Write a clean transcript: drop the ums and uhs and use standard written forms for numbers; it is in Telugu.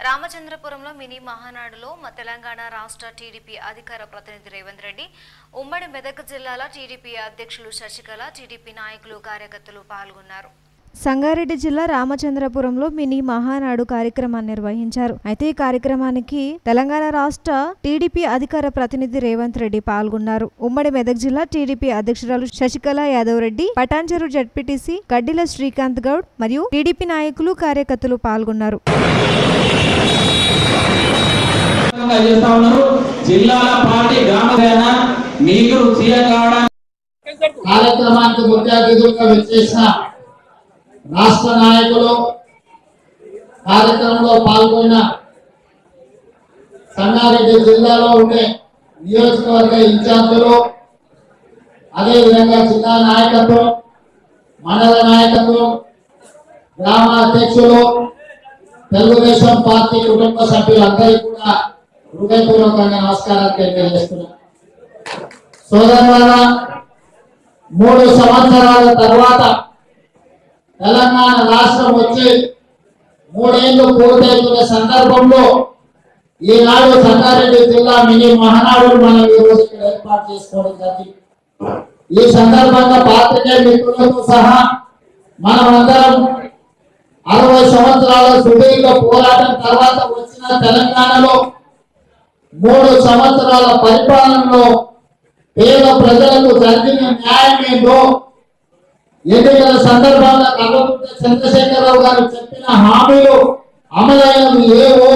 రామచంద్రపురంలో మినీ మహానాడులో తెలంగాణ రాష్ట్ర టీడీపీ అధికార ప్రతినిధి రేవంత్ రెడ్డి, ఉమ్మడి మెదక్ జిల్లాల టీడీపీ అధ్యక్షులు శశికళ, టీడీపీ నాయకులు కార్యకర్తలు పాల్గొన్నారు. సంగారెడ్డి జిల్లా రామచంద్రపురంలో మినీ మహానాడు కార్యక్రమాన్ని నిర్వహించారు. అయితే ఈ కార్యక్రమానికి తెలంగాణ రాష్ట్ర టీడీపీ అధికార ప్రతినిధి రేవంత్ రెడ్డి పాల్గొన్నారు. ఉమ్మడి మెదక్ జిల్లా టీడీపీ అధ్యక్షురాలు శశికళ యాదవ్ రెడ్డి, పటాన్చెరు జడ్పీటీసీ గడ్డిల శ్రీకాంత్ గౌడ్ మరియు టీడీపీ నాయకులు కార్యకర్తలు పాల్గొన్నారు. కార్యక్రమానికి ముఖ్య అతిథులుగా విచ్చేసిన రాష్ట్ర నాయకులు, కార్యక్రమంలో పాల్గొన్న సంగారెడ్డి జిల్లాలో ఉండే నియోజకవర్గ ఇన్ఛార్జీలు, అదేవిధంగా జిల్లా నాయకత్వం, మండల నాయకత్వం, గ్రామ అధ్యక్షులు, తెలుగుదేశం పార్టీ కుటుంబ సభ్యులందరికీ కూడా హృదయపూర్వకంగా నమస్కారాలు తెలియజేస్తున్నాను. సోదరులారా, 3 సంవత్సరాల తర్వాత తెలంగాణ రాష్ట్రం వచ్చి 3 ఏళ్లు పూర్తవుతున్న సందర్భంలో ఈనాడు సంగారెడ్డి జిల్లా మినీ మహానాడు మనం ఈరోజు ఇక్కడ ఏర్పాటు చేసుకోవడం జరిగింది. ఈ సందర్భంగా పాత్రికేయ మిత్రులతో సహా మనమందరం 60 సంవత్సరాల సుదీర్ఘ పోరాటం తర్వాత వచ్చిన తెలంగాణలో 3 సంవత్సరాల పరిపాలనలో పేద ప్రజలకు జరిగిన న్యాయం ఏంటో, ఎన్నికల సందర్భంగా కల్వకుంట్ల చంద్రశేఖరరావు గారు చెప్పిన హామీలు అమలైనవి ఏవో